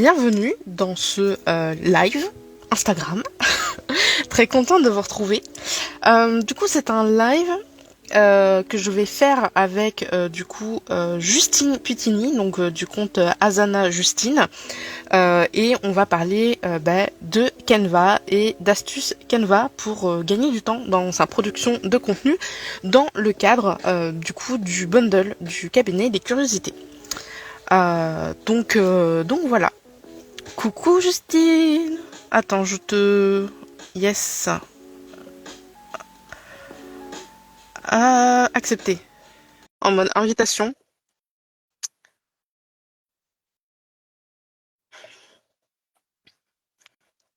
bienvenue dans ce live Instagram. Très contente de vous retrouver. Du coup, c'est un live que je vais faire avec Justine Putini, donc du compte Asana Justine. Et on va parler de Canva et d'astuces Canva pour gagner du temps dans sa production de contenu dans le cadre du bundle du cabinet des curiosités. Donc voilà. Coucou Justine. Attends, je te... Yes. Accepté. En mode invitation.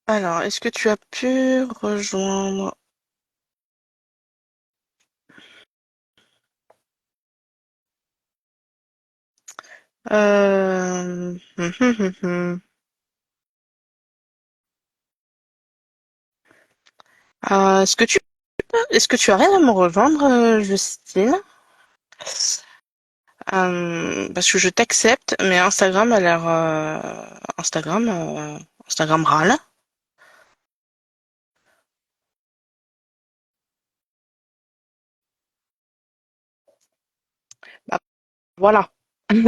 Alors, est-ce que tu as pu rejoindre... hum, hum, hum, hum. Est-ce que tu arrives à me rejoindre, Justine? Parce que je t'accepte, mais Instagram a l'air... Instagram râle. Bah, voilà.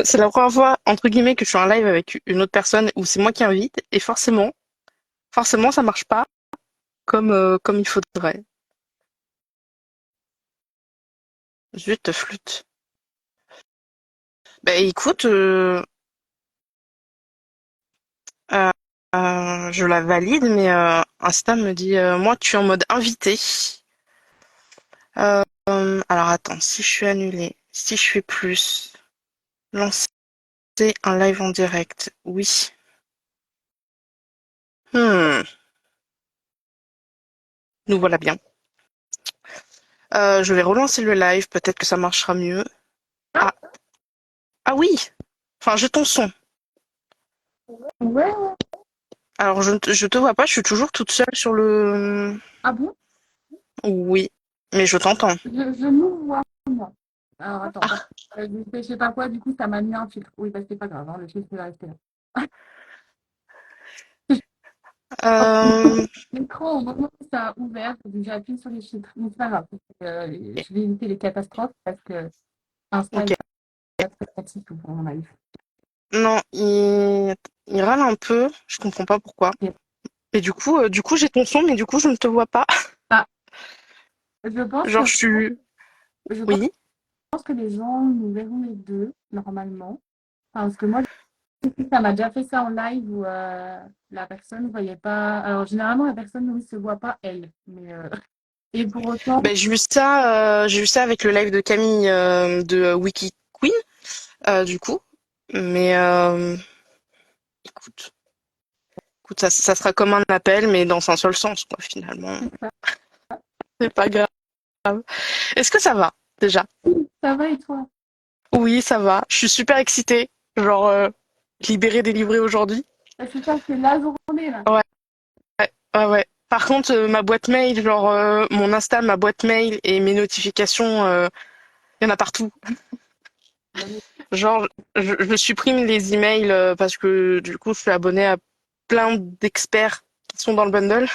C'est la première fois, entre guillemets, que je suis en live avec une autre personne où c'est moi qui invite, et forcément, ça marche pas comme il faudrait. Zut, flûte. Bah écoute, euh, je la valide, mais Insta me dit, moi, tu es en mode invité. Alors attends, si je suis annulée, si je fais plus, lancer un live en direct, oui. Hmm, nous voilà bien. Je vais relancer le live, peut-être que ça marchera mieux. Ah, ah oui! Enfin, j'ai ton son. Ouais. Alors, je te vois pas, je suis toujours toute seule sur le... Ah bon? Oui, mais je t'entends. Je nous vois, moi. Alors, attends. Ah, Je sais pas quoi, du coup, ça m'a mis un filtre. Oui, bah, c'est pas grave, hein, le filtre va rester là. euh, L'écran, au moment où ça a ouvert, donc j'ai appuyé sur les filtres. Mais c'est pas grave. Je vais éviter les catastrophes parce que Insta ok. est pas très pratique pour mon live. Non, il râle un peu, je comprends pas pourquoi. Et- Et du coup, j'ai ton son, mais du coup, je ne te vois pas. Ah, je pense que, Genre, je suis... je Oui. pense que les gens nous verront les deux, normalement. Enfin, parce que moi, ça m'a déjà fait ça en live où la personne ne voyait pas. Alors, généralement, la personne ne se voit pas, elle. Mais, et pour autant, Ben, j'ai vu ça avec le live de Camille de Wiki Queen, du coup. Mais écoute, écoute, ça sera comme un appel, mais dans un seul sens, quoi, finalement. C'est pas grave. Est-ce que ça va, déjà? ça va et toi? Oui, ça va. Je suis super excitée. Genre, libérée, délivrée aujourd'hui. C'est ça, c'est la journée là. Ouais, ouais, ouais. Par contre, ma boîte mail, genre, mon Insta, ma boîte mail et mes notifications, il y en a partout. Genre, je supprime les emails parce que du coup, je suis abonnée à plein d'experts qui sont dans le bundle.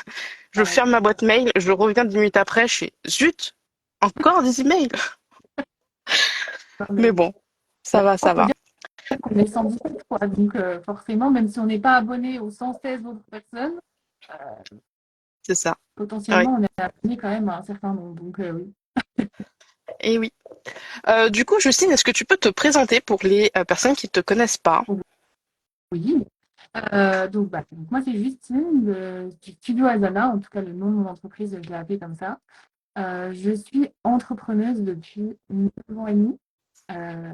Je ferme ma boîte mail, je reviens 10 minutes après, je suis zut, encore des emails. Mais bon, ça va, On ça peut va. dire qu'on est 117 quoi. Donc, forcément, même si on n'est pas abonné aux 116 autres personnes, euh, C'est ça. Oui. potentiellement, on est abonné quand même à un certain nombre. Donc, oui. Et oui. Du coup, Justine, est-ce que tu peux te présenter pour les personnes qui ne te connaissent pas? Oui. Donc, moi, c'est Justine du Studio Asana. En tout cas, le nom de mon entreprise, je l'ai appelé comme ça. Je suis entrepreneuse depuis 9 ans et demi. Euh,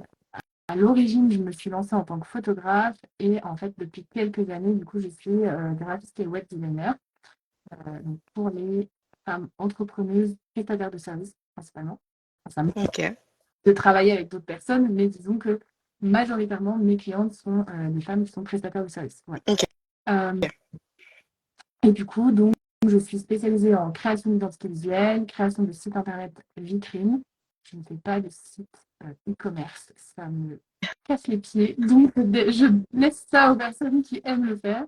à l'origine, je me suis lancée en tant que photographe et en fait, depuis quelques années, du coup, je suis graphiste et web designer donc pour les femmes entrepreneuses, prestataires de services principalement. Enfin, ça m'est Ok. de travailler avec d'autres personnes, mais disons que majoritairement, mes clientes sont des femmes qui sont prestataires de services. Ouais. Ok. Euh, et du coup, donc, je suis spécialisée en création d'identité visuelle, création de sites internet vitrine. Je ne fais pas de site e-commerce. Ça me casse les pieds. Donc, je laisse ça aux personnes qui aiment le faire.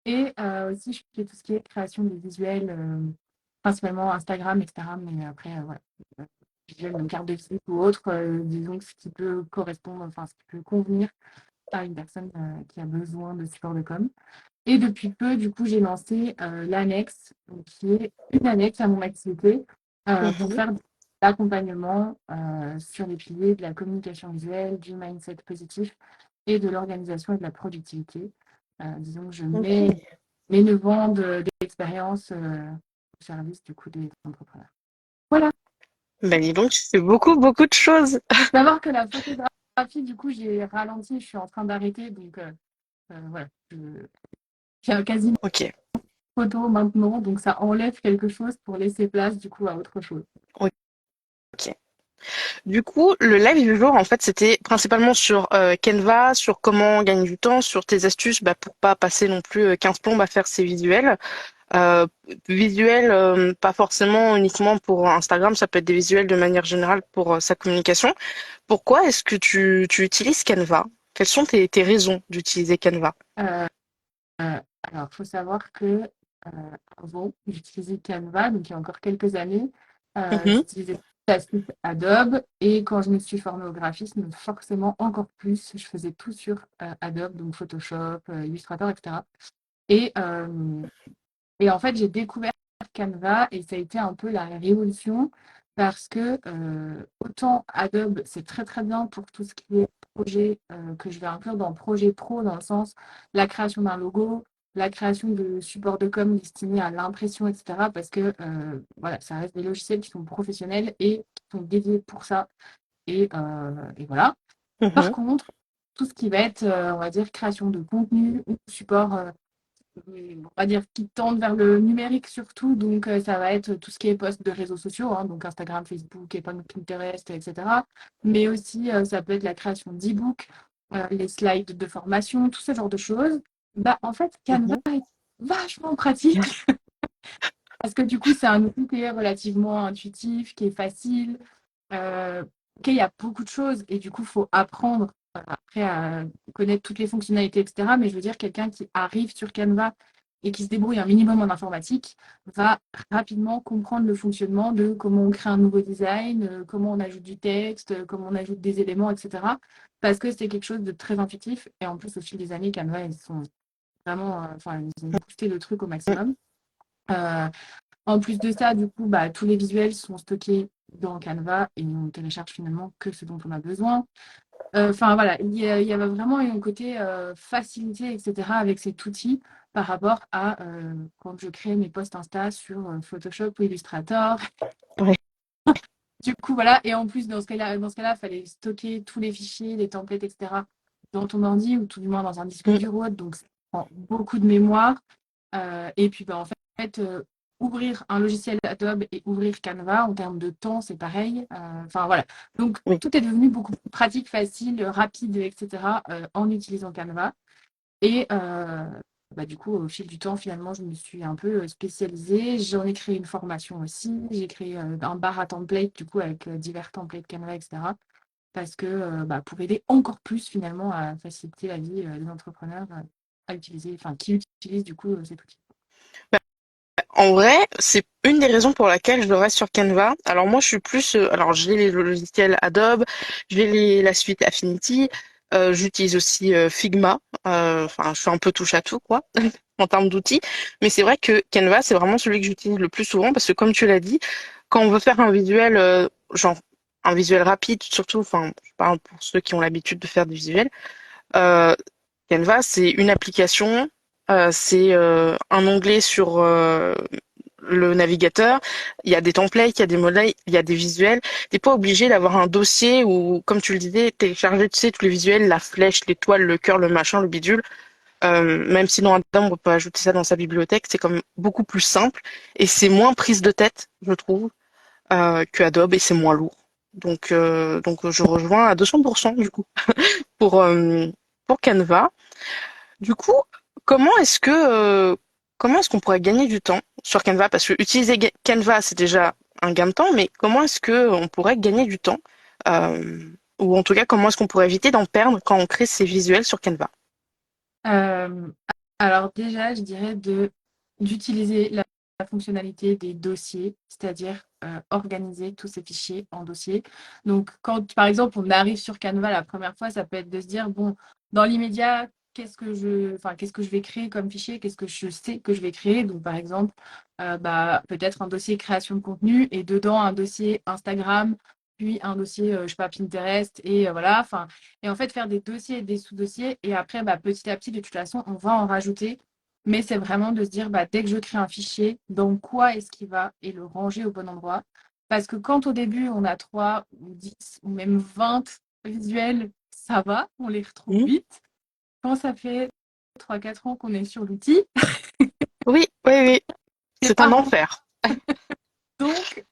Et aussi, je fais tout ce qui est création de visuels, principalement Instagram, etc. Mais après, voilà, visuel, une carte de visite ou autre, disons que ce qui peut correspondre, enfin, ce qui peut convenir à une personne qui a besoin de support de com. Et depuis peu, du coup, j'ai lancé l'annexe, donc qui est une annexe à mon activité pour Mhm. faire de l'accompagnement sur les piliers de la communication visuelle, du mindset positif et de l'organisation et de la productivité. Disons que je mets Ok. mes 9 ans d'expérience au service du coup des entrepreneurs. Voilà. Ben dis donc, c'est beaucoup, beaucoup de choses. Savoir que la photographie, du coup, j'ai ralenti, je suis en train d'arrêter, donc voilà, je fais quasiment Ok. photo maintenant, donc ça enlève quelque chose pour laisser place du coup à autre chose. Ok. Du coup, le live du jour, en fait, c'était principalement sur Canva, sur comment gagner du temps, sur tes astuces bah, pour pas passer non plus 15 plombes à faire ses visuels. Euh, Visuels, pas forcément uniquement pour Instagram, ça peut être des visuels de manière générale pour sa communication. Pourquoi est-ce que tu utilises Canva? Quelles sont tes raisons d'utiliser Canva? Euh, alors, il faut savoir que avant, j'utilisais Canva, donc il y a encore quelques années, Mhm, j'utilisais la suite Adobe et quand je me suis formée au graphisme, forcément encore plus, je faisais tout sur Adobe, donc Photoshop, Illustrator, etc. Et, et en fait, j'ai découvert Canva et ça a été un peu la révolution parce que autant Adobe, c'est très très bien pour tout ce qui est projet que je vais inclure dans projet pro, dans le sens la création d'un logo, la création de supports de com destinés à l'impression, etc. Parce que voilà, ça reste des logiciels qui sont professionnels et qui sont dédiés pour ça. Et voilà. Par mhm, contre, tout ce qui va être, on va dire, création de contenu ou support on va dire, qui tendent vers le numérique surtout. Donc, ça va être tout ce qui est post de réseaux sociaux, hein, donc Instagram, Facebook, et Pinterest, etc. Mais aussi, ça peut être la création d'e-books, les slides de formation, tout ce genre de choses. Bah, en fait, Canva mhm. est vachement pratique parce que du coup, c'est un outil qui est relativement intuitif, qui est facile. Ok, il y a beaucoup de choses et du coup, il faut apprendre après à connaître toutes les fonctionnalités, etc. Mais je veux dire, quelqu'un qui arrive sur Canva et qui se débrouille un minimum en informatique va rapidement comprendre le fonctionnement de comment on crée un nouveau design, comment on ajoute du texte, comment on ajoute des éléments, etc. Parce que c'est quelque chose de très intuitif. Et en plus, au fil des années, Canva, ils sont vraiment, enfin, ils ont boosté le truc au maximum. Euh, En plus de ça, du coup, bah, tous les visuels sont stockés dans Canva et on télécharge finalement que ce dont on a besoin. Enfin voilà, il y avait vraiment un côté facilité, etc. avec cet outil par rapport à quand je crée mes posts Insta sur Photoshop ou Illustrator. Ouais. Du coup, voilà, et en plus, dans ce cas-là, il fallait stocker tous les fichiers, les templates, etc. dans ton ordi ou tout du moins dans un disque Mm. dur ou autre. Donc, ça prend beaucoup de mémoire. Et puis, bah, en fait, ouvrir un logiciel Adobe et ouvrir Canva, en termes de temps, c'est pareil. Enfin, voilà. Donc, Oui. tout est devenu beaucoup plus pratique, facile, rapide, etc. En utilisant Canva. Et bah, du coup, au fil du temps, finalement, je me suis un peu spécialisée. J'en ai créé une formation aussi. J'ai créé un bar à template, du coup, avec divers templates Canva, etc. Parce que bah, pour aider encore plus, finalement, à faciliter la vie des entrepreneurs à utiliser, enfin, qui utilisent, du coup, cet outil. En vrai, c'est une des raisons pour laquelle je reste sur Canva. Alors moi, je suis plus, alors j'ai les logiciels Adobe, j'ai la suite Affinity, j'utilise aussi Figma. Enfin, je suis un peu touche à tout quoi en termes d'outils. Mais c'est vrai que Canva, c'est vraiment celui que j'utilise le plus souvent parce que comme tu l'as dit, quand on veut faire un visuel, genre un visuel rapide, surtout, enfin, je parle pour ceux qui ont l'habitude de faire des visuels. euh, Canva, c'est une application, c'est un onglet sur le navigateur. Il y a des templates, il y a des modèles, il y a des visuels. T'es pas obligé d'avoir un dossier où, comme tu le disais, télécharger, tu sais, tous les visuels, la flèche, l'étoile, le cœur, le machin, le bidule. Même si dans Adam, on peut ajouter ça dans sa bibliothèque, c'est comme beaucoup plus simple et c'est moins prise de tête, je trouve, que Adobe et c'est moins lourd. Donc je rejoins à 200% du coup pour, euh, pour Canva. Du coup, comment est-ce que comment est-ce qu'on pourrait gagner du temps sur Canva? Parce que utiliser Canva, c'est déjà un gain de temps, mais comment est-ce que on pourrait gagner du temps? Ou en tout cas, comment est-ce qu'on pourrait éviter d'en perdre quand on crée ces visuels sur Canva? Euh, alors déjà, je dirais d'utiliser la fonctionnalité des dossiers, c'est-à-dire organiser tous ces fichiers en dossiers. Donc quand par exemple on arrive sur Canva la première fois, ça peut être de se dire bon, dans l'immédiat, qu'est-ce que je vais créer comme fichier, qu'est-ce que je sais que je vais créer. Donc par exemple, peut-être un dossier création de contenu et dedans un dossier Instagram, puis un dossier, je sais pas, Pinterest et voilà. Enfin, et en fait, faire des dossiers et des sous-dossiers. Et après, petit à petit, de toute façon, on va en rajouter. Mais c'est vraiment de se dire, dès que je crée un fichier, dans quoi est-ce qu'il va et le ranger au bon endroit. Parce que quand au début, on a 3 ou 10 ou même 20 visuels, ça va, on les retrouve Mhm. vite. Quand ça fait 3 4 ans qu'on est sur l'outil, Oui, oui, oui. c'est C'est pas un rentable. enfer. Donc,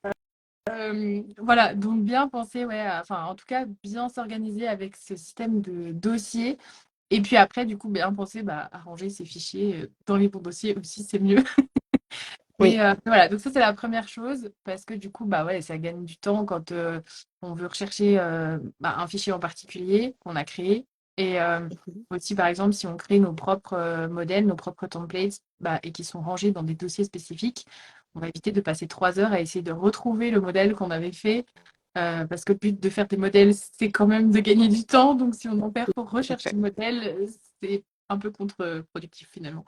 voilà, donc bien penser, ouais, enfin, en tout cas, bien s'organiser avec ce système de dossiers. Et puis après, du coup, bien penser à ranger ces fichiers dans les bons dossiers aussi, c'est mieux. Oui. Mais voilà, donc ça, c'est la première chose, parce que du coup, ouais, ça gagne du temps quand on veut rechercher un fichier en particulier qu'on a créé. Et Mhm. aussi, par exemple, si on crée nos propres modèles, nos propres templates, et qui sont rangés dans des dossiers spécifiques, on va éviter de passer 3 heures à essayer de retrouver le modèle qu'on avait fait. Parce que le but de faire des modèles, c'est quand même de gagner du temps. Donc, si on en perd pour Tout à rechercher fait. le modèle, c'est un peu contre-productif finalement.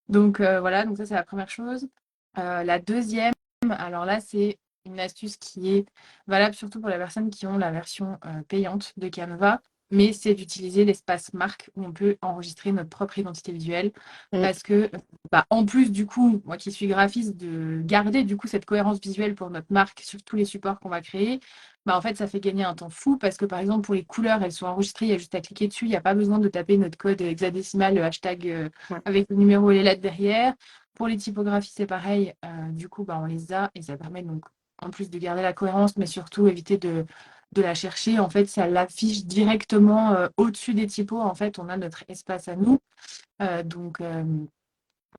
Donc voilà, donc ça c'est la première chose. La deuxième, alors là c'est une astuce qui est valable surtout pour les personnes qui ont la version payante de Canva, mais c'est d'utiliser l'espace marque où on peut enregistrer notre propre identité visuelle Mm. parce que en plus du coup, moi qui suis graphiste, de garder du coup cette cohérence visuelle pour notre marque sur tous les supports qu'on va créer, en fait ça fait gagner un temps fou parce que par exemple pour les couleurs, elles sont enregistrées, il y a juste à cliquer dessus, il n'y a pas besoin de taper notre code hexadécimal, le hashtag Ouais. avec le numéro et les lettres derrière. Pour les typographies, c'est pareil. Du coup, on les a et ça permet donc, en plus de garder la cohérence, mais surtout éviter de la chercher. En fait, ça l'affiche directement au-dessus des typos. En fait, on a notre espace à nous. Donc,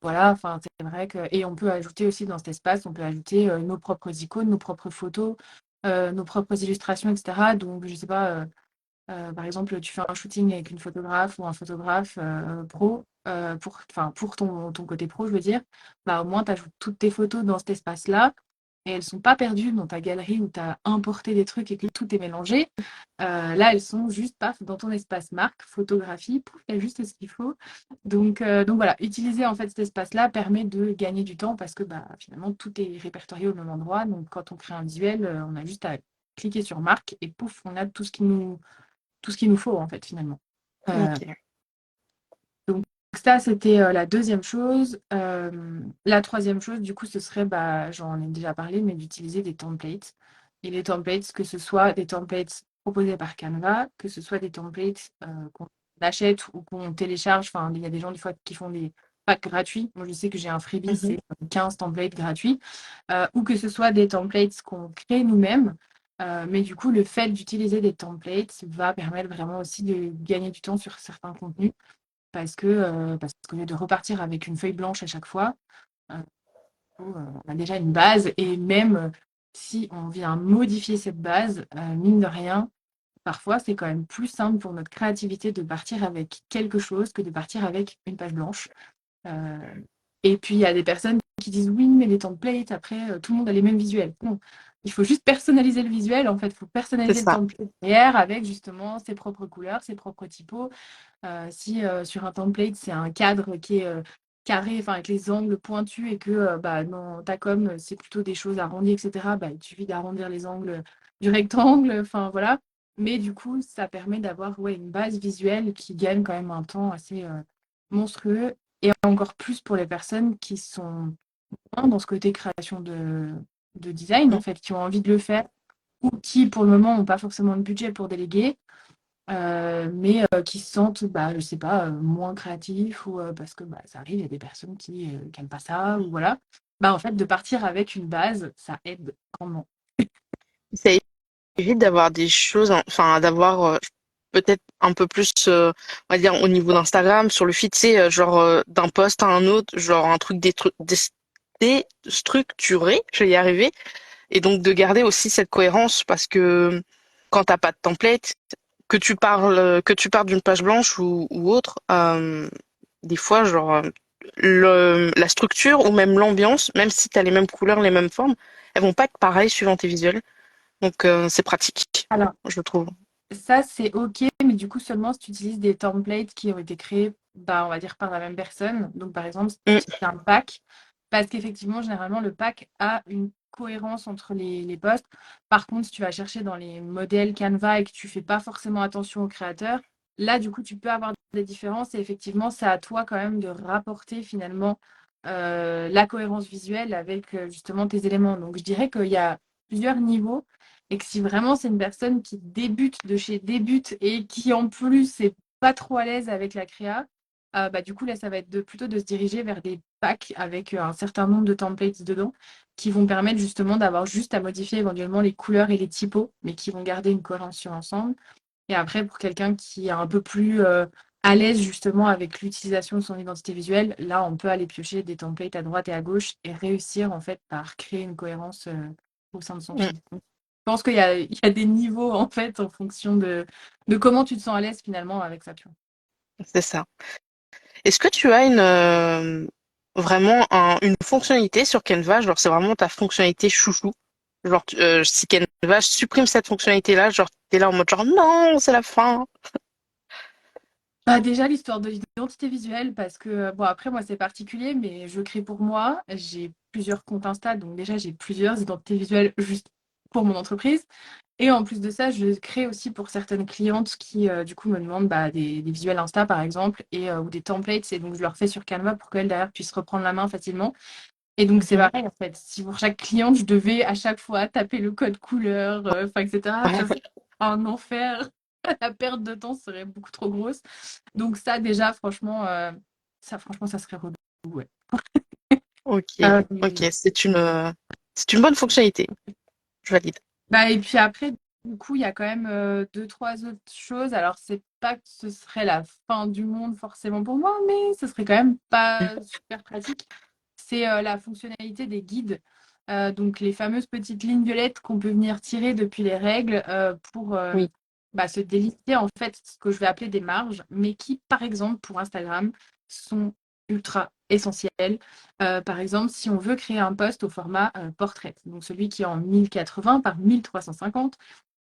voilà, enfin, c'est vrai que. Et on peut ajouter aussi dans cet espace, on peut ajouter nos propres icônes, nos propres photos, nos propres illustrations, etc. Donc, je sais pas. Par exemple, tu fais un shooting avec une photographe ou un photographe pro, pour ton côté pro, je veux dire, au moins tu ajoutes toutes tes photos dans cet espace-là et elles ne sont pas perdues dans ta galerie où tu as importé des trucs et que tout est mélangé. Là, elles sont juste, paf, dans ton espace marque, photographie, pouf, il y a juste ce qu'il faut. Donc voilà, utiliser en fait cet espace-là permet de gagner du temps parce que finalement tout est répertorié au même endroit. Donc quand on crée un visuel, on a juste à cliquer sur marque et pouf, on a tout ce qu'il nous faut en fait finalement. Euh, Ok. donc ça c'était la deuxième chose. La troisième chose du coup ce serait, j'en ai déjà parlé, mais d'utiliser des templates. Et les templates, que ce soit des templates proposés par Canva, que ce soit des templates qu'on achète ou qu'on télécharge. Enfin, il y a des gens des fois qui font des packs gratuits. Moi je sais que j'ai un freebie, Mhm. c'est 15 templates gratuits. Ou que ce soit des templates qu'on crée nous-mêmes. Mais du coup, le fait d'utiliser des templates va permettre vraiment aussi de gagner du temps sur certains contenus parce qu'au lieu de repartir avec une feuille blanche à chaque fois, euh, on a déjà une base et même si on vient modifier cette base, mine de rien, parfois c'est quand même plus simple pour notre créativité de partir avec quelque chose que de partir avec une page blanche. Euh, et puis, il y a des personnes qui disent oui, mais les templates, après, tout le monde a les mêmes visuels. Non, il faut juste personnaliser le visuel. En fait, il faut C'est personnaliser le ça. template derrière avec justement ses propres couleurs, ses propres typos. Si sur un template, c'est un cadre qui est carré, enfin avec les angles pointus et que dans ta com, c'est plutôt des choses arrondies, etc., il suffit d'arrondir les angles du rectangle. Enfin, voilà. Mais du coup, ça permet d'avoir une base visuelle qui gagne quand même un temps assez monstrueux. Et encore plus pour les personnes qui sont dans ce côté création de design, en Mm. fait, qui ont envie de le faire ou qui, pour le moment, n'ont pas forcément de budget pour déléguer, mais qui se sentent, je sais pas, moins créatifs ou parce que ça arrive, il y a des personnes qui n'aiment pas ça ou voilà. En fait, de partir avec une base, ça aide grandement. Ça évite d'avoir des choses, enfin, d'avoir peut-être un peu plus, on va dire, au niveau d'Instagram, sur le feed, tu sais, genre d'un post à un autre, genre un truc déstructuré, je vais y arriver. Et donc de garder aussi cette cohérence parce que quand t'as pas de template, que tu parles d'une page blanche ou autre, des fois, genre, la structure ou même l'ambiance, même si tu as les mêmes couleurs, les mêmes formes, elles vont pas être pareilles suivant tes visuels. Donc, c'est pratique, Alors, je trouve. ça, c'est OK, mais du coup, seulement si tu utilises des templates qui ont été créés, bah, on va dire par la même personne. Donc, par exemple, si Mm, tu utilises un pack, parce qu'effectivement, généralement, le pack a une cohérence entre les posts. Par contre, si tu vas chercher dans les modèles Canva et que tu fais pas forcément attention au créateur, là, du coup, tu peux avoir des différences et effectivement, c'est à toi quand même de rapporter finalement la cohérence visuelle avec justement tes éléments. Donc, je dirais qu'il y a plusieurs niveaux et que si vraiment c'est une personne qui débute de chez débute et qui en plus n'est pas trop à l'aise avec la créa, bah, du coup là ça va être plutôt de se diriger vers des packs avec un certain nombre de templates dedans qui vont permettre justement d'avoir juste à modifier éventuellement les couleurs et les typos, mais qui vont garder une cohérence sur l'ensemble. Et après pour quelqu'un qui est un peu plus à l'aise justement avec l'utilisation de son identité visuelle, là on peut aller piocher des templates à droite et à gauche et réussir en fait par créer une cohérence au sein de son mm, feed. Je pense qu'il y a des niveaux en fait en fonction de comment tu te sens à l'aise finalement avec ça, tu vois. c'est ça. Est-ce que tu as vraiment une fonctionnalité sur Canva, genre c'est vraiment ta fonctionnalité chouchou? Genre, si Canva supprime cette fonctionnalité-là, genre t'es là en mode genre non, c'est la fin. Bah, déjà l'histoire de l'identité visuelle parce que bon après moi c'est particulier mais je crée pour moi, j'ai plusieurs comptes Insta donc déjà j'ai plusieurs identités visuelles juste pour mon entreprise et en plus de ça je crée aussi pour certaines clientes qui du coup me demandent bah, des visuels Insta par exemple et ou des templates et donc je leur fais sur Canva pour qu'elles derrière puissent reprendre la main facilement. Et donc, c'est Mhm. pareil, en fait. Si pour chaque cliente, je devais à chaque fois taper le code couleur, enfin, etc., ça serait un enfer. La perte de temps serait beaucoup trop grosse. Donc, ça, déjà, franchement, franchement, ça serait relou. Ouais. Ok, Euh, ok, c'est une bonne fonctionnalité. Je valide. Bah, et puis après, du coup, il y a quand même deux, trois autres choses. Alors, c'est pas que ce serait la fin du monde forcément pour moi, mais ce serait quand même pas super pratique. C'est la fonctionnalité des guides. Donc, les fameuses petites lignes violettes qu'on peut venir tirer depuis les règles pour Oui, bah, se délimiter en fait ce que je vais appeler des marges, mais qui, par exemple, pour Instagram, sont ultra essentielles. Par exemple, si on veut créer un post au format portrait, donc celui qui est en 1080 par 1350,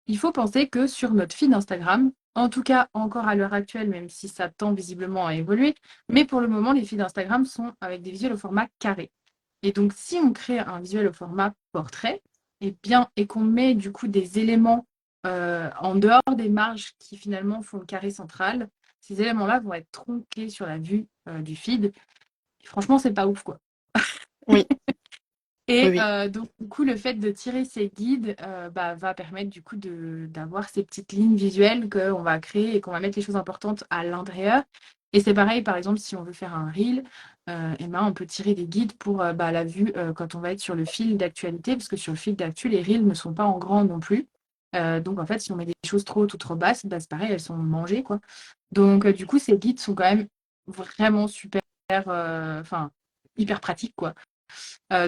il faut penser que sur notre feed Instagram, en tout cas encore à l'heure actuelle, même si ça tend visiblement à évoluer, mais pour le moment, les feeds Instagram sont avec des visuels au format carré. Et donc, si on crée un visuel au format portrait, et bien, et qu'on met du coup des éléments en dehors des marges qui finalement font le carré central, ces éléments-là vont être tronqués sur la vue du feed. Et franchement, c'est pas ouf, quoi. oui, oui, Et oui. donc, du coup, le fait de tirer ces guides bah, va permettre du coup d'avoir ces petites lignes visuelles qu'on va créer et qu'on va mettre les choses importantes à l'intérieur. Et c'est pareil, par exemple, si on veut faire un reel, eh ben, on peut tirer des guides pour bah, la vue quand on va être sur le fil d'actualité, parce que sur le fil d'actu, les reels ne sont pas en grand non plus. Donc, en fait, si on met des choses trop hautes ou trop basses, bah, c'est pareil, elles sont mangées, quoi. Donc, du coup, ces guides sont quand même vraiment super, enfin, hyper pratiques, quoi.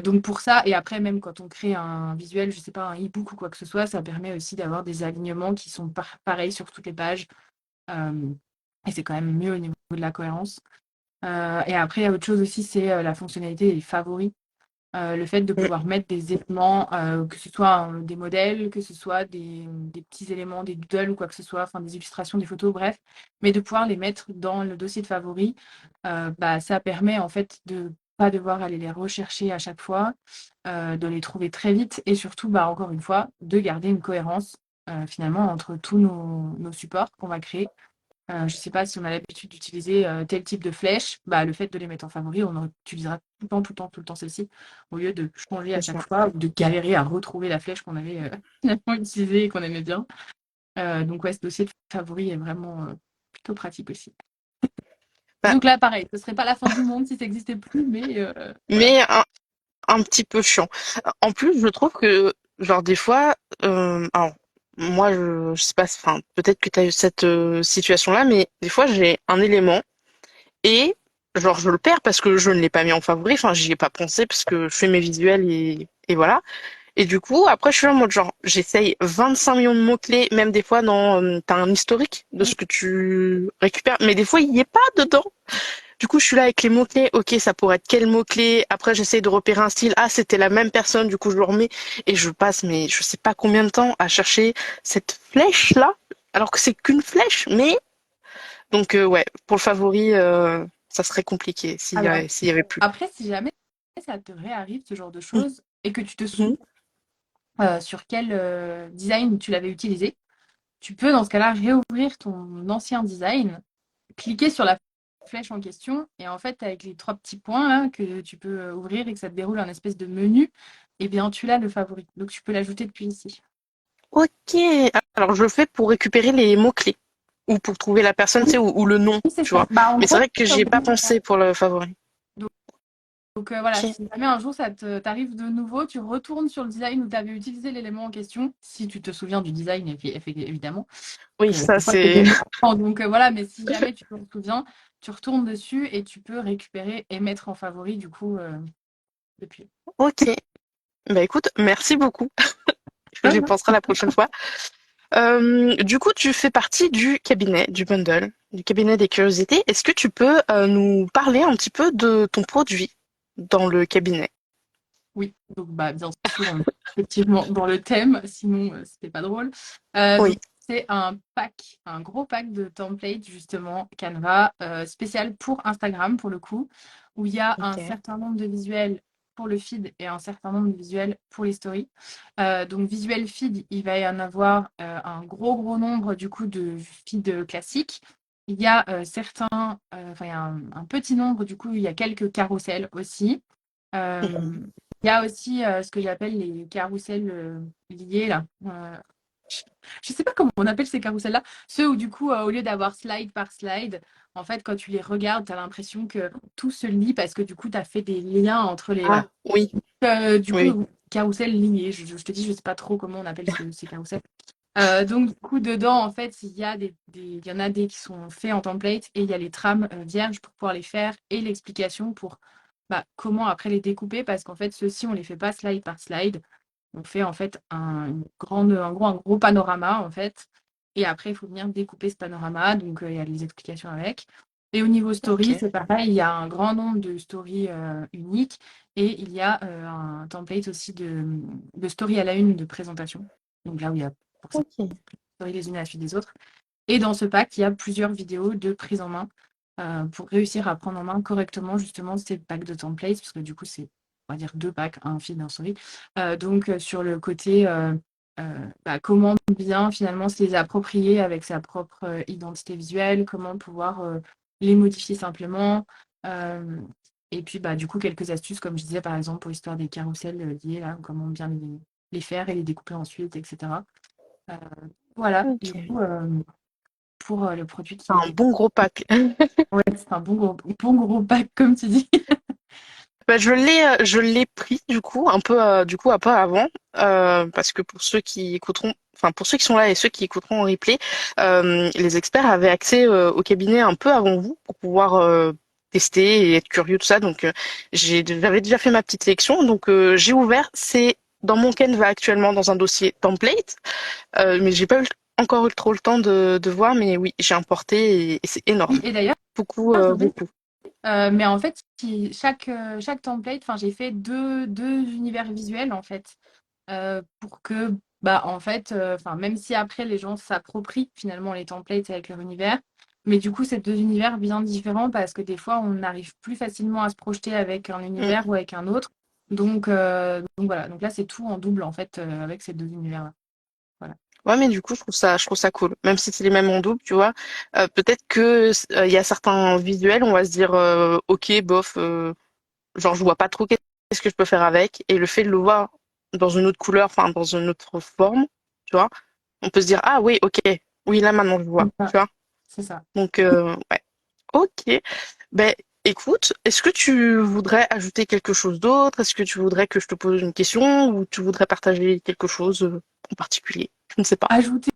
Donc pour ça, et après même quand on crée un visuel, je sais pas, un e-book ou quoi que ce soit, ça permet aussi d'avoir des alignements qui sont pareils sur toutes les pages. Euh, et c'est quand même mieux au niveau de la cohérence. Et après, il y a autre chose aussi, c'est la fonctionnalité des favoris. Le fait de Mm, pouvoir mettre des éléments, que ce soit des modèles, que ce soit des petits éléments, des doodles ou quoi que ce soit, enfin des illustrations, des photos, bref, mais de pouvoir les mettre dans le dossier de favoris, bah, ça permet en fait de pas devoir aller les rechercher à chaque fois, de les trouver très vite et surtout, bah, encore une fois, de garder une cohérence finalement entre tous nos supports qu'on va créer. Je ne sais pas si on a l'habitude d'utiliser tel type de flèche, bah, le fait de les mettre en favori, on en utilisera tout le temps, tout le temps, tout le temps celle-ci, au lieu de changer à c'est chaque ça. fois ou de galérer à retrouver la flèche qu'on avait finalement utilisée et qu'on aimait bien. Donc ouais, ce dossier de favori est vraiment plutôt pratique aussi. Bah, Donc là, pareil, ce serait pas la fin du monde si ça n'existait plus, mais voilà. mais un petit peu chiant. En plus, je trouve que, genre, des fois, alors, moi, je sais pas, enfin, peut-être que tu as eu cette situation-là, mais des fois, j'ai un élément et, genre, je le perds parce que je ne l'ai pas mis en favori, enfin, j'y ai pas pensé parce que je fais mes visuels et voilà. Et du coup, après, je suis en mode genre, j'essaye 25 millions de mots-clés, même des fois t'as un historique de ce que tu récupères, mais des fois, il y est pas dedans. Du coup, je suis là avec les mots-clés. Ok, ça pourrait être quel mot-clé? Après, j'essaye de repérer un style. Ah, c'était la même personne. Du coup, je le remets et je passe, mais je sais pas combien de temps à chercher cette flèche-là, alors que c'est qu'une flèche. Mais donc, ouais, pour le favori, ça serait compliqué Alors, s'il y avait plus. après, si jamais ça te réarrive, ce genre de choses, et que tu te souviens Mhm. sur quel design tu l'avais utilisé, tu peux dans ce cas-là réouvrir ton ancien design, cliquer sur la flèche en question, et en fait, avec les trois petits points là, que tu peux ouvrir et que ça te déroule un espèce de menu, et bien tu l'as le favori. Donc tu peux l'ajouter depuis ici. Ok. Alors, je le fais pour récupérer les mots-clés ou pour trouver la personne, tu Oui, sais, ou le nom, c'est tu ça. vois. Bah, en Mais c'est gros, vrai que ça j'y ai pas augmente. pensé pour le favori. Donc voilà, Ok. si jamais un jour t'arrive de nouveau, tu retournes sur le design où tu avais utilisé l'élément en question, si tu te souviens du design, évidemment. Oui, Que ça, des fois, c'est c'est... des mots. Donc voilà, mais si jamais tu te souviens, tu retournes dessus et tu peux récupérer et mettre en favori, du coup, depuis. Ok. Bah écoute, merci beaucoup. J'y penserai la prochaine fois. Du coup, tu fais partie du cabinet, du bundle, du cabinet des curiosités. Est-ce que tu peux nous parler un petit peu de ton produit dans le cabinet? Oui, donc bah, bien sûr, on est effectivement dans le thème, sinon c'était pas drôle. Oui. Donc c'est un pack, un gros pack de templates justement Canva spécial pour Instagram pour le coup, où il y a un Ok. certain nombre de visuels pour le feed et un certain nombre de visuels pour les stories. Donc visuel feed, il va y en avoir un gros nombre du coup de feeds classiques. Il y a enfin il y a un petit nombre du coup, il y a quelques carousels aussi. Mhm. Euh, il y a aussi ce que j'appelle les carousels liés là. Je ne sais pas comment on appelle ces carousels-là. Ceux où du coup, au lieu d'avoir slide par slide, en fait, quand tu les regardes, tu as l'impression que tout se lie parce que du coup, tu as fait des liens entre les. Voilà. Ah, oui, Du oui. coup, carousel lié. Je te dis, je ne sais pas trop comment on appelle ces carousels. Donc, du coup, dedans, en fait, il y en a des qui sont faits en template et il y a les trames vierges pour pouvoir les faire et l'explication pour comment après les découper parce qu'en fait, ceux-ci, on les fait pas slide par slide. On fait en fait un gros panorama en fait. Et après, il faut venir découper ce panorama. Donc, il y a les explications avec. Et au niveau story, Ok. c'est pareil. Il y a un grand nombre de stories uniques et il y a un template aussi de story à la une de présentation. Donc là où il y a forcément Ok. stories les unes à la suite des autres. Et dans ce pack, il y a plusieurs vidéos de prise en main pour réussir à prendre en main correctement justement ces packs de templates, parce que du coup, c'est, on va dire, deux packs, un feed, un story. Donc, sur le côté, comment bien finalement se les approprier avec sa propre identité visuelle, comment pouvoir les modifier simplement. euh, et puis, du coup, quelques astuces, comme je disais, par exemple, pour l'histoire des carousels liés, là, comment bien les faire et les découper ensuite, etc. Euh, voilà, du Ok. coup, pour le produit qui Un est. bon gros pack. Ouais, c'est un bon gros pack, comme tu dis. Bah, je l'ai pris du coup un peu avant parce que pour ceux qui écouteront, enfin pour ceux qui sont là et ceux qui écouteront en replay, les experts avaient accès au cabinet un peu avant vous pour pouvoir tester et être curieux tout ça. Donc j'avais déjà fait ma petite sélection, donc j'ai ouvert. C'est dans mon Canva actuellement dans un dossier template, mais j'ai pas encore eu trop le temps de voir, mais oui j'ai importé et c'est énorme, Oui, et d'ailleurs, beaucoup je beaucoup. mais en fait, chaque template, enfin, j'ai fait deux univers visuels, en fait, pour que, en fait, enfin, même si après, les gens s'approprient finalement les templates avec leur univers, mais du coup, c'est deux univers bien différents parce que des fois, on arrive plus facilement à se projeter avec un Mm. univers ou avec un autre. Donc voilà, donc là, c'est tout en double, en fait, avec ces deux univers-là. Voilà. Ouais, mais du coup, je trouve ça cool. Même si c'est les mêmes en double, tu vois. Peut-être que il y a certains visuels, on va se dire, ok, bof, genre je vois pas trop qu'est-ce que je peux faire avec. Et le fait de le voir dans une autre couleur, enfin dans une autre forme, tu vois, on peut se dire, ah oui, ok, oui là maintenant je vois, C'est ça. tu vois. C'est ça. Donc ouais, ok. Ben écoute, est-ce que tu voudrais ajouter quelque chose d'autre? Est-ce que tu voudrais que je te pose une question ou tu voudrais partager quelque chose en particulier? Je ne sais pas. Ajouter,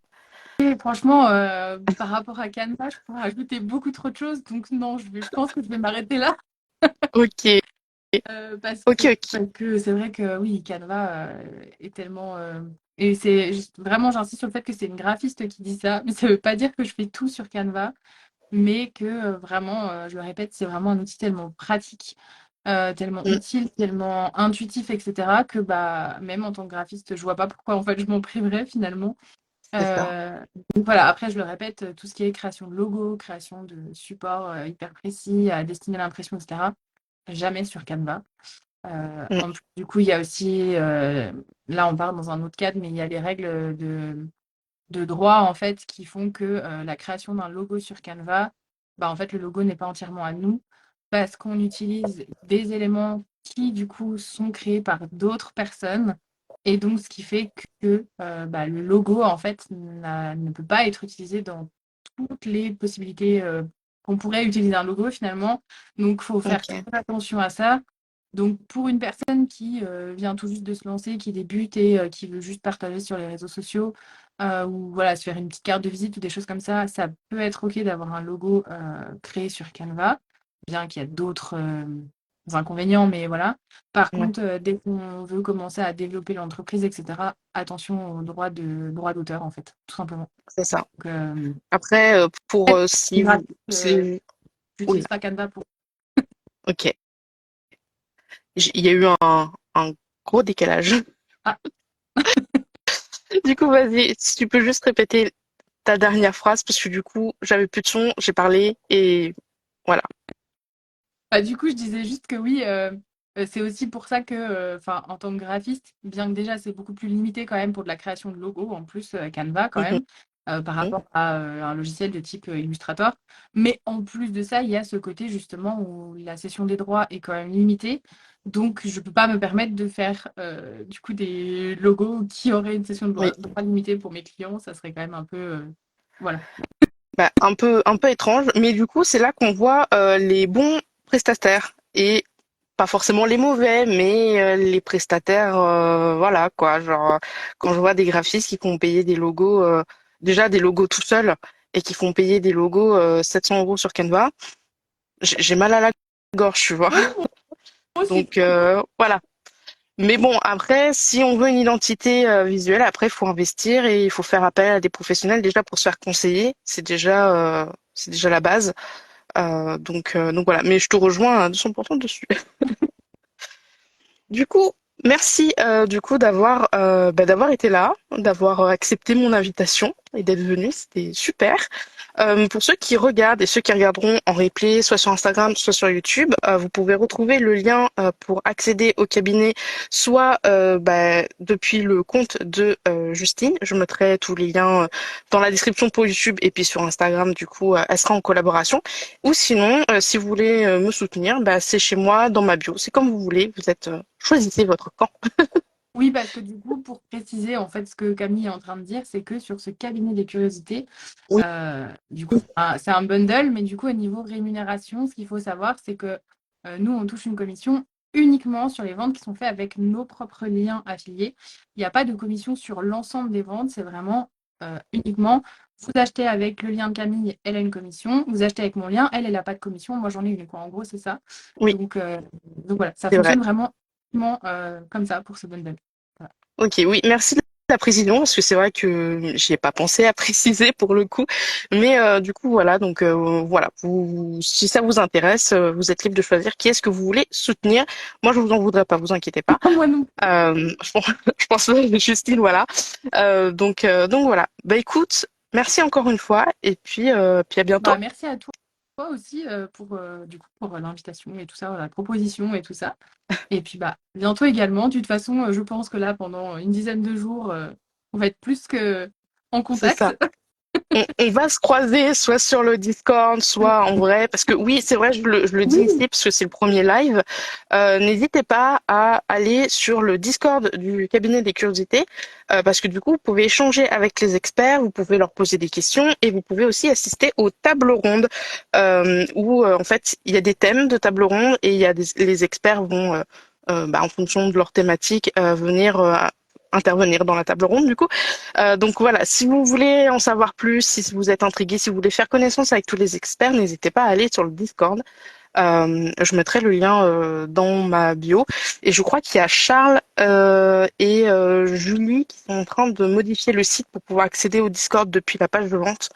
franchement, par rapport à Canva, je pourrais ajouter beaucoup trop de choses. Donc non, je pense que je vais m'arrêter là. Ok. Ok, ok. Parce que c'est vrai que oui, Canva est tellement. Et c'est vraiment, j'insiste sur le fait que c'est une graphiste qui dit ça, mais ça veut pas dire que je fais tout sur Canva, mais que vraiment, je le répète, c'est vraiment un outil tellement pratique, tellement Mm, utile, tellement intuitif, etc., que bah, même en tant que graphiste, je vois pas pourquoi en fait je m'en priverais finalement. c'est ça. Euh, donc voilà, après, je le répète, tout ce qui est création de logo, création de supports hyper précis à destiner l'impression, etc., jamais sur Canva. Mm, En plus, du coup, il y a aussi, là on part dans un autre cadre, mais il y a les règles de droit en fait qui font que la création d'un logo sur Canva, bah, en fait le logo n'est pas entièrement à nous parce qu'on utilise des éléments qui du coup sont créés par d'autres personnes et donc ce qui fait que bah, le logo en fait ne peut pas être utilisé dans toutes les possibilités qu'on pourrait utiliser un logo finalement. Donc il faut faire très ok. attention à ça. Donc pour une personne qui vient tout juste de se lancer, qui débute et qui veut juste partager sur les réseaux sociaux, ou voilà, se faire une petite carte de visite ou des choses comme ça peut être OK d'avoir un logo créé sur Canva, bien qu'il y a d'autres inconvénients, mais voilà. Par Ouais, contre, dès qu'on veut commencer à développer l'entreprise, etc., attention aux droits d'auteur, en fait, tout simplement. c'est ça. Donc, Après, pour si vous, gratuit, si, oula, j'utilise pas Canva pour. ok. Il y a eu un gros décalage. Ah, Du coup, vas-y, si tu peux juste répéter ta dernière phrase, parce que du coup, j'avais plus de son, j'ai parlé et voilà. bah, du coup, je disais juste que oui, c'est aussi pour ça que, enfin, en tant que graphiste, bien que déjà c'est beaucoup plus limité quand même pour de la création de logos, en plus Canva quand Mhm, même, par mhm. rapport à un logiciel de type Illustrator. Mais en plus de ça, il y a ce côté justement où la cession des droits est quand même limitée. Donc, je peux pas me permettre de faire du coup des logos qui auraient une cession de Oui, droits limitée pour mes clients. Ça serait quand même un peu, voilà. bah, un peu étrange, mais du coup, c'est là qu'on voit les bons prestataires et pas forcément les mauvais, mais les prestataires, voilà quoi. Genre, quand je vois des graphistes qui font payer des logos, déjà des logos tout seuls et qui font payer des logos 700 € sur Canva, j'ai mal à la gorge, tu vois. Oui, moi aussi. Donc voilà. Mais bon, après, si on veut une identité visuelle, après, il faut investir et il faut faire appel à des professionnels déjà pour se faire conseiller. C'est déjà la base. Donc voilà. Mais je te rejoins à 200% dessus. Du coup, merci du coup d'avoir été là, d'avoir accepté mon invitation et d'être venu. C'était super. Pour ceux qui regardent et ceux qui regarderont en replay, soit sur Instagram, soit sur YouTube, vous pouvez retrouver le lien pour accéder au cabinet, soit depuis le compte de Justine. Je mettrai tous les liens dans la description pour YouTube et puis sur Instagram, du coup, elle sera en collaboration. Ou sinon, si vous voulez me soutenir, bah, c'est chez moi dans ma bio. C'est comme vous voulez. Vous êtes choisissez votre camp. Oui, parce que du coup, pour préciser, en fait, ce que Camille est en train de dire, c'est que sur ce cabinet des curiosités, Oui, du coup, c'est un bundle, mais du coup, au niveau rémunération, ce qu'il faut savoir, c'est que nous, on touche une commission uniquement sur les ventes qui sont faites avec nos propres liens affiliés. Il n'y a pas de commission sur l'ensemble des ventes, c'est vraiment uniquement, vous achetez avec le lien de Camille, elle a une commission, vous achetez avec mon lien, elle n'a pas de commission, moi j'en ai une, quoi. En gros, c'est ça. oui, Donc, donc voilà, ça c'est vrai. fonctionne vraiment uniquement, comme ça pour ce bundle. Voilà. Ok, oui, merci de la précision parce que c'est vrai que j'y ai pas pensé à préciser pour le coup, mais du coup voilà donc voilà si ça vous intéresse, vous êtes libre de choisir qui est-ce que vous voulez soutenir. Moi je vous en voudrais pas, vous inquiétez pas. Moi non. Je pense, je pense que Justine voilà. Donc voilà. Bah écoute, merci encore une fois et puis à bientôt. Bah, merci à toi aussi pour, du coup, pour l'invitation et tout ça, la proposition et tout ça. Et puis bah, bientôt également. De toute façon, je pense que là, pendant une dizaine de jours, on va être plus que en C'est ça. contact. On va se croiser soit sur le Discord, soit en vrai, parce que oui, c'est vrai, je le dis Oui, ici parce que c'est le premier live. N'hésitez pas à aller sur le Discord du cabinet des curiosités, parce que du coup, vous pouvez échanger avec les experts, vous pouvez leur poser des questions et vous pouvez aussi assister aux tables rondes, où en fait il y a des thèmes de tables rondes et les experts vont, en fonction de leur thématique, venir intervenir dans la table ronde du coup. Donc voilà, si vous voulez en savoir plus, si vous êtes intrigué, si vous voulez faire connaissance avec tous les experts, n'hésitez pas à aller sur le Discord. Je mettrai le lien dans ma bio. Et je crois qu'il y a Charles et Julie qui sont en train de modifier le site pour pouvoir accéder au Discord depuis la page de vente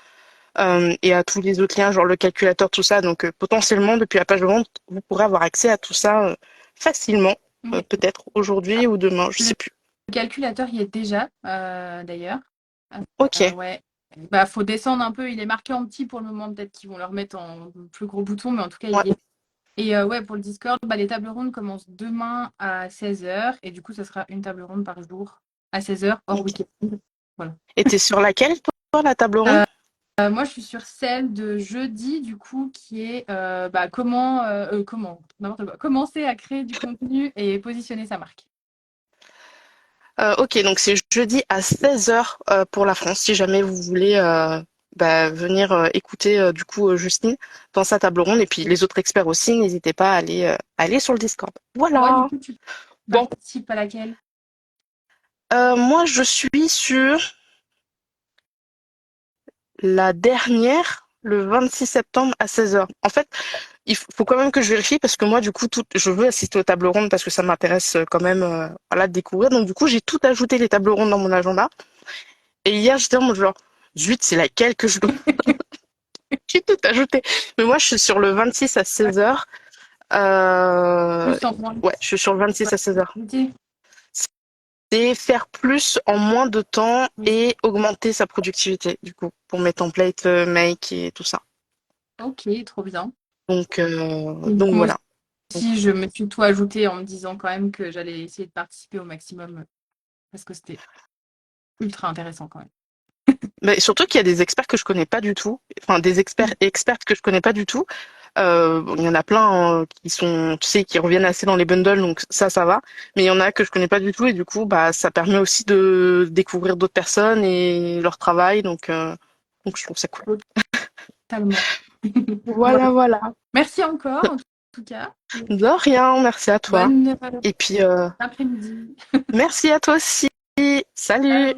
et à tous les autres liens, genre le calculateur, tout ça. Donc potentiellement, depuis la page de vente, vous pourrez avoir accès à tout ça facilement, Oui. peut-être aujourd'hui ou demain, je Le sais plus. calculateur y est déjà, d'ailleurs. Ok, Ouais. Bah, faut descendre un peu. Il est marqué en petit pour le moment. Peut-être qu'ils vont le remettre en plus gros bouton, mais en tout cas, il ouais, y est. Et ouais, pour le Discord, bah, les tables rondes commencent demain à 16h. Et du coup, ça sera une table ronde par jour à 16h, hors ok. week-end. Voilà. Et t'es sur laquelle, toi, la table ronde? Euh, Moi, je suis sur celle de jeudi, du coup, qui est bah, n'importe quoi, commencer à créer du contenu et positionner sa marque. Ok, donc c'est jeudi à 16h pour la France, si jamais vous voulez venir écouter du coup Justine dans sa table ronde et puis les autres experts aussi, n'hésitez pas à aller sur le Discord. Toi, du Voilà. coup, tu Bon, participes à laquelle? moi je suis sur la dernière, le 26 septembre à 16h. En fait, faut quand même que je vérifie parce que moi du coup je veux assister aux tables rondes parce que ça m'intéresse quand même voilà, de découvrir. Donc du coup j'ai tout ajouté les tables rondes dans mon agenda. Et hier j'étais en mode genre, zut, c'est laquelle que je dois. J'ai tout ajouté. Mais moi, je suis sur le 26 à Ouais, 16h. plus en moins. Ouais, je suis sur le 26 Ouais. à 16h. Ok. C'est faire plus en moins de temps Oui. et augmenter sa productivité, du coup, pour mes templates make et tout ça. Ok, trop bien. Et Donc moi voilà. aussi, je me suis tout ajouté en me disant quand même que j'allais essayer de participer au maximum parce que c'était ultra intéressant quand même. Mais surtout qu'il y a des experts que je connais pas du tout, enfin des experts et expertes que je connais pas du tout. Bon, il y en a plein qui sont, tu sais, qui reviennent assez dans les bundles, donc ça va. Mais il y en a que je connais pas du tout et du coup, bah, ça permet aussi de découvrir d'autres personnes et leur travail, donc je trouve ça cool. Totalement. Voilà. Voilà, voilà. Merci encore en tout cas. De rien, merci à toi. Bonne Et puis, après-midi. merci à toi aussi. Salut! Ciao.